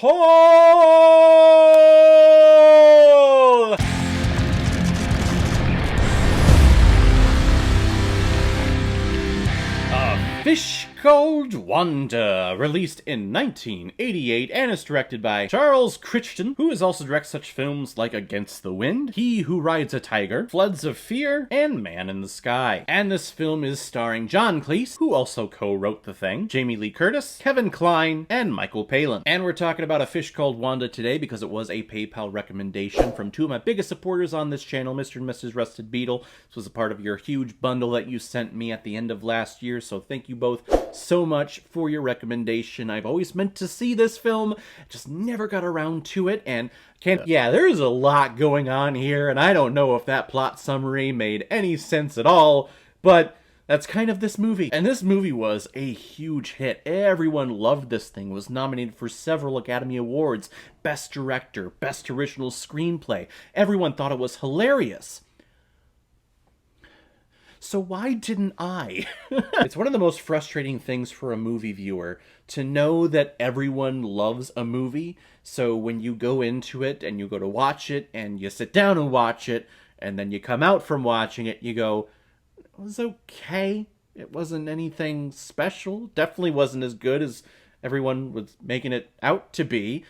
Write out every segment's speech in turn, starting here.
Call! Fish Called Wanda, released in 1988 and is directed by Charles Crichton, who has also directed such films like Against the Wind, He Who Rides a Tiger, Floods of Fear, and Man in the Sky. And this film is starring John Cleese, who also co-wrote the thing, Jamie Lee Curtis, Kevin Kline, and Michael Palin. And we're talking about A Fish Called Wanda today because it was a PayPal recommendation from two of my biggest supporters on this channel, Mr. and Mrs. Rusted Beetle. This was a part of your huge bundle that you sent me at the end of last year, so thank you both so much for your recommendation. I've always meant to see this film, just never got around to it, and yeah, there's a lot going on here, and I don't know if that plot summary made any sense at all, but that's kind of this movie. And this movie was a huge hit. Everyone loved this thing. It was nominated for several Academy Awards. Best Director, Best Original Screenplay. Everyone thought it was hilarious. So why didn't I? It's one of the most frustrating things for a movie viewer to know that everyone loves a movie. So when you go into it and you go to watch it and you sit down and watch it and then you come out from watching it, you go, it was okay. It wasn't anything special. Definitely wasn't as good as everyone was making it out to be.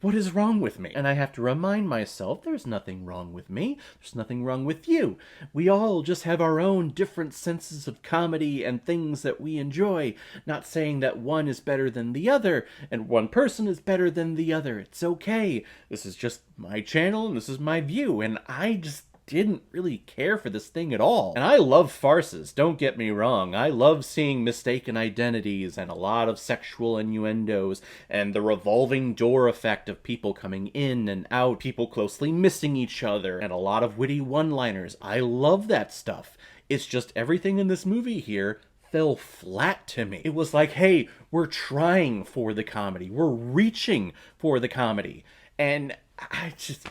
What is wrong with me? And I have to remind myself, there's nothing wrong with me. There's nothing wrong with you. We all just have our own different senses of comedy and things that we enjoy. Not saying that one is better than the other, and one person is better than the other. It's okay. This is just my channel, and this is my view, and I just didn't really care for this thing at all. And I love farces, don't get me wrong. I love seeing mistaken identities and a lot of sexual innuendos and the revolving door effect of people coming in and out, people closely missing each other, and a lot of witty one-liners. I love that stuff. It's just everything in this movie here fell flat to me. It was like, hey, we're trying for the comedy. We're reaching for the comedy. And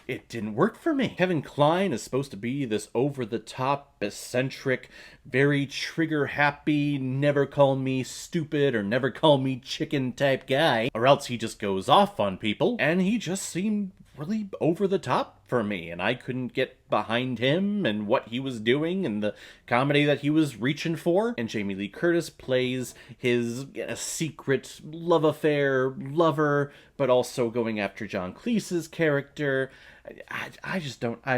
it didn't work for me. Kevin Kline is supposed to be this over-the-top, eccentric, very trigger-happy, never call me stupid or never call me chicken type guy, or else he just goes off on people, and he just seemed really over the top for me, and I couldn't get behind him and what he was doing and the comedy that he was reaching for. And Jamie Lee Curtis plays his secret love affair lover, but also going after John Cleese's character. I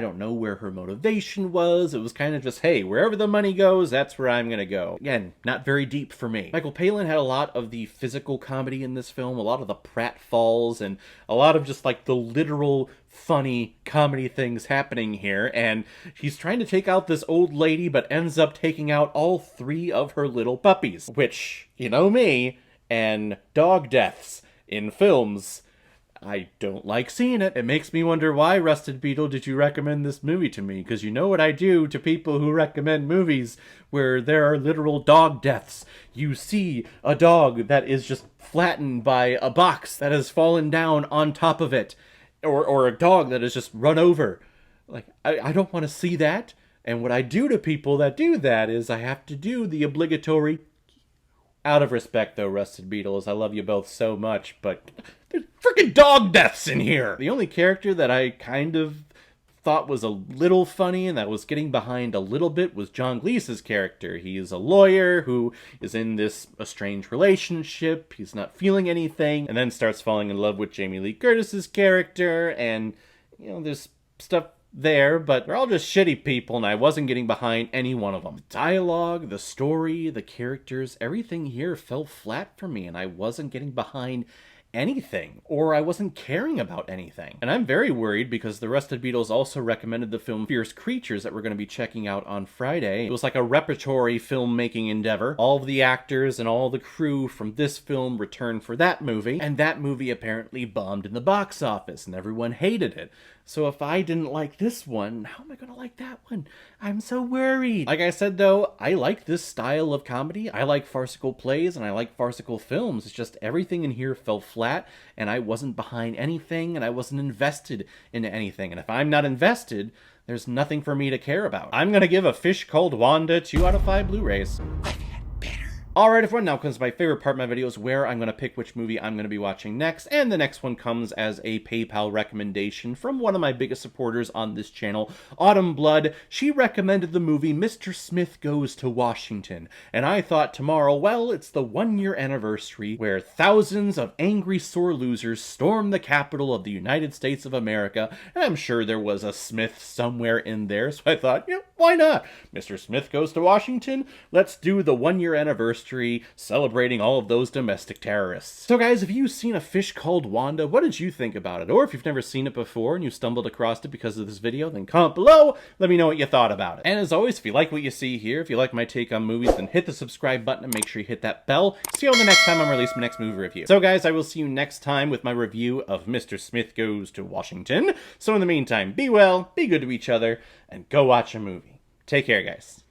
don't know where her motivation was. It was kind of just, hey, wherever the money goes, that's where I'm gonna go. Again, not very deep for me. Michael Palin had a lot of the physical comedy in this film, a lot of the pratfalls, and a lot of just like the literal funny comedy things happening here, and he's trying to take out this old lady, but ends up taking out all three of her little puppies, which, you know me, and dog deaths in films, I don't like seeing it. It makes me wonder, why, Rusted Beetle, did you recommend this movie to me? Because you know what I do to people who recommend movies where there are literal dog deaths. You see a dog that is just flattened by a box that has fallen down on top of it, or a dog that is just run over. Like, I don't want to see that. And what I do to people that do that is I have to do the obligatory, out of respect though, Rusted Beetles, I love you both so much, but there's freaking dog deaths in here! The only character that I kind of thought was a little funny and that was getting behind a little bit was John Cleese's character. He is a lawyer who is in this estranged relationship, he's not feeling anything, and then starts falling in love with Jamie Lee Curtis's character, and, you know, there's stuff there, but they're all just shitty people, and I wasn't getting behind any one of them. The dialogue, the story, the characters, everything here fell flat for me, and I wasn't getting behind anything, or I wasn't caring about anything. And I'm very worried because the Rusted Beetles also recommended the film Fierce Creatures that we're going to be checking out on Friday. It was like a repertory filmmaking endeavor. All of the actors and all the crew from this film returned for that movie, and that movie apparently bombed in the box office, and everyone hated it. So if I didn't like this one, how am I going to like that one? I'm so worried. Like I said, though, I like this style of comedy. I like farcical plays, and I like farcical films. It's just everything in here fell flat, and I wasn't behind anything, and I wasn't invested into anything. And if I'm not invested, there's nothing for me to care about. I'm going to give A Fish Called Wanda 2 out of 5 Blu-rays. I've had better. Alright everyone, now comes my favorite part of my videos where I'm going to pick which movie I'm going to be watching next, and the next one comes as a PayPal recommendation from one of my biggest supporters on this channel, Autumn Blood. She recommended the movie Mr. Smith Goes to Washington, and I thought tomorrow, well, it's the 1-year anniversary where thousands of angry sore losers stormed the capital of the United States of America, and I'm sure there was a Smith somewhere in there, so I thought, yeah, why not? Mr. Smith Goes to Washington? Let's do the 1-year anniversary celebrating all of those domestic terrorists. So guys, have you seen A Fish Called Wanda? What did you think about it? Or if you've never seen it before and you stumbled across it because of this video, then comment below, let me know what you thought about it. And as always, if you like what you see here, if you like my take on movies, then hit the subscribe button and make sure you hit that bell. See you on the next time I'm releasing my next movie review. So guys, I will see you next time with my review of Mr. Smith Goes to Washington. So in the meantime, be well, be good to each other, and go watch a movie. Take care, guys.